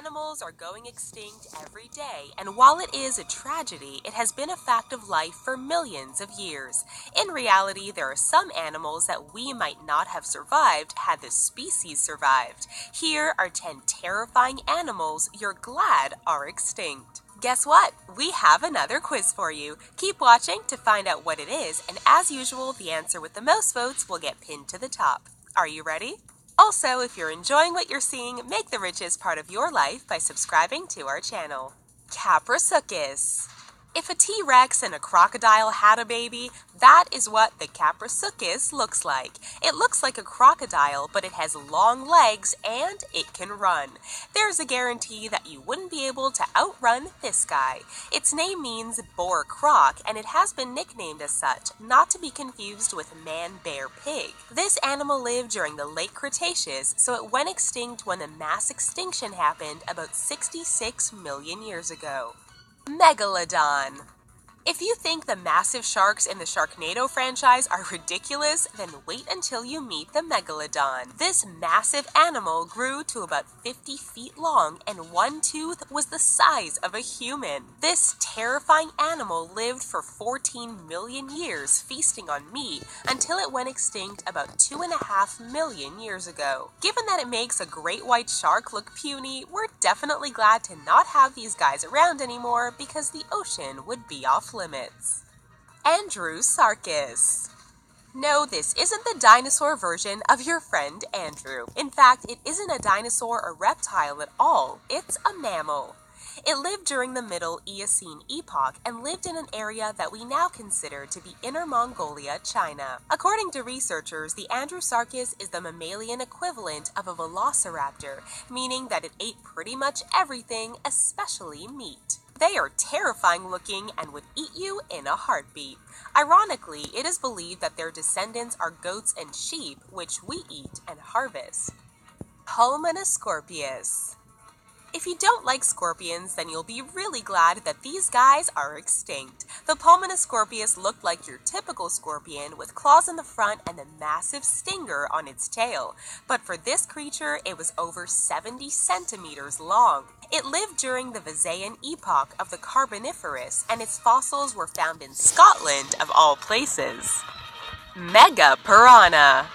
Animals are going extinct every day, and while it is a tragedy, it has been a fact of life for millions of years. In reality, there are some animals that we might not have survived had the species survived. Here are 10 terrifying animals you're glad are extinct. Guess what? We have another quiz for you. Keep watching to find out what it is, and as usual, the answer with the most votes will get pinned to the top. Are you ready? Also, if you're enjoying what you're seeing, make the richest part of your life by subscribing to our channel. Kaprosuchus. If a T-Rex and a crocodile had a baby, that is what the Kaprosuchus looks like. It looks like a crocodile, but it has long legs and it can run. There's a guarantee that you wouldn't be able to outrun this guy. Its name means boar croc, and it has been nicknamed as such, not to be confused with man-bear pig. This animal lived during the late Cretaceous, so it went extinct when the mass extinction happened about 66 million years ago. Megalodon. If you think the massive sharks in the Sharknado franchise are ridiculous, then wait until you meet the Megalodon. This massive animal grew to about 50 feet long, and one tooth was the size of a human. This terrifying animal lived for 14 million years, feasting on meat, until it went extinct about 2.5 million years ago. Given that it makes a great white shark look puny, we're definitely glad to not have these guys around anymore, because the ocean would be off limits. Andrewsarchus. No, this isn't the dinosaur version of your friend Andrew. In fact, it isn't a dinosaur or reptile at all. It's a mammal. It lived during the Middle Eocene epoch and lived in an area that we now consider to be Inner Mongolia, China. According to researchers, the Andrewsarchus is the mammalian equivalent of a velociraptor, meaning that it ate pretty much everything, especially meat. They are terrifying looking and would eat you in a heartbeat. Ironically, it is believed that their descendants are goats and sheep, which we eat and harvest. Pulmonoscorpius. If you don't like scorpions, then you'll be really glad that these guys are extinct. The Pulmonoscorpius looked like your typical scorpion with claws in the front and a massive stinger on its tail. But for this creature, it was over 70 centimeters long. It lived during the Visayan epoch of the Carboniferous, and its fossils were found in Scotland, of all places. Megapiranha.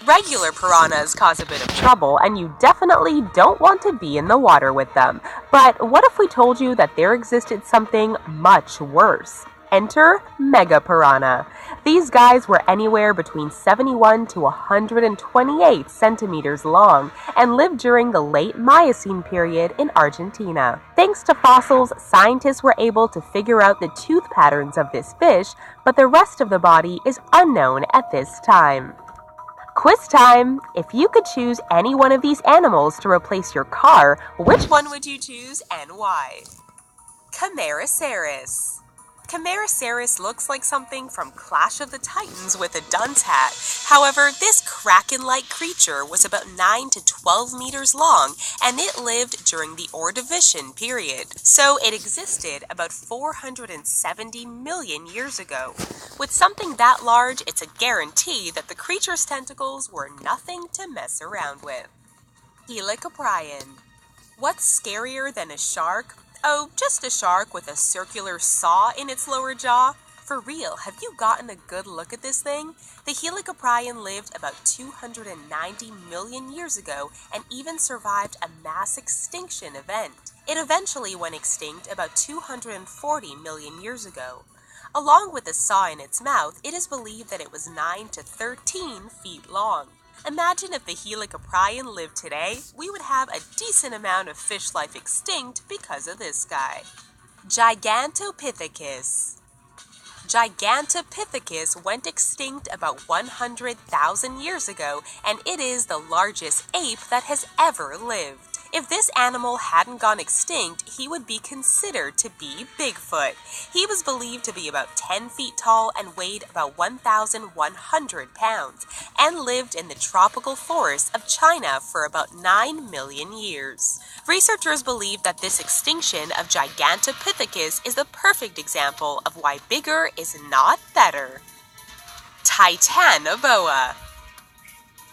Regular piranhas cause a bit of trouble, and you definitely don't want to be in the water with them. But what if we told you that there existed something much worse? Enter Megapiranha. These guys were anywhere between 71 to 128 centimeters long and lived during the late Miocene period in Argentina. Thanks to fossils, scientists were able to figure out the tooth patterns of this fish, but the rest of the body is unknown at this time. Quiz time! If you could choose any one of these animals to replace your car, which one would you choose and why? Camarasaurus. Camarasaurus looks like something from Clash of the Titans with a dunce hat. However, this kraken-like creature was about 9 to 12 meters long, and it lived during the Ordovician period, so it existed about 470 million years ago. With something that large, it's a guarantee that the creature's tentacles were nothing to mess around with. Helicoprion. What's scarier than a shark? Oh, just a shark with a circular saw in its lower jaw. For real, have you gotten a good look at this thing? The Helicoprion lived about 290 million years ago and even survived a mass extinction event. It eventually went extinct about 240 million years ago. Along with the saw in its mouth, it is believed that it was 9 to 13 feet long. Imagine if the Helicoprion lived today, we would have a decent amount of fish life extinct because of this guy. Gigantopithecus. Gigantopithecus went extinct about 100,000 years ago, and it is the largest ape that has ever lived. If this animal hadn't gone extinct, he would be considered to be Bigfoot. He was believed to be about 10 feet tall and weighed about 1,100 pounds, and lived in the tropical forests of China for about 9 million years. Researchers believe that this extinction of Gigantopithecus is the perfect example of why bigger is not better. Titanoboa.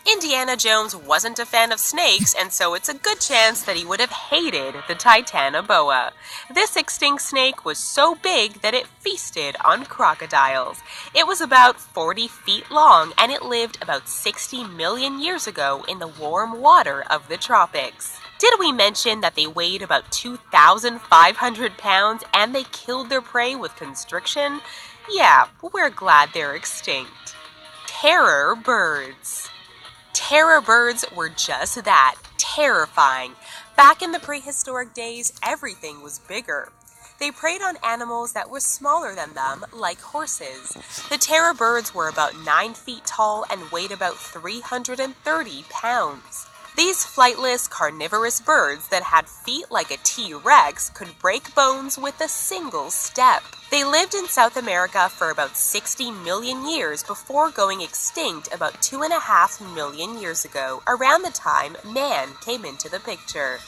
Indiana Jones wasn't a fan of snakes, and so it's a good chance that he would have hated the Titanoboa. This extinct snake was so big that it feasted on crocodiles. It was about 40 feet long, and it lived about 60 million years ago in the warm water of the tropics. Did we mention that they weighed about 2,500 pounds and they killed their prey with constriction? Yeah, we're glad they're extinct. Terror birds. Terror birds were just that, terrifying. Back in the prehistoric days, everything was bigger. They preyed on animals that were smaller than them, like horses. The terror birds were about 9 feet tall and weighed about 330 pounds. These flightless, carnivorous birds that had feet like a T-Rex could break bones with a single step. They lived in South America for about 60 million years before going extinct about 2.5 million years ago, around the time man came into the picture.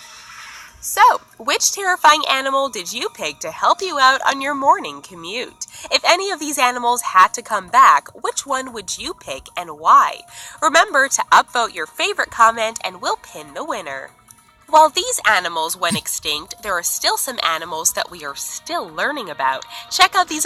So, which terrifying animal did you pick to help you out on your morning commute? If any of these animals had to come back, which one would you pick and why? Remember to upvote your favorite comment and we'll pin the winner. While these animals went extinct, there are still some animals that we are still learning about. Check out these other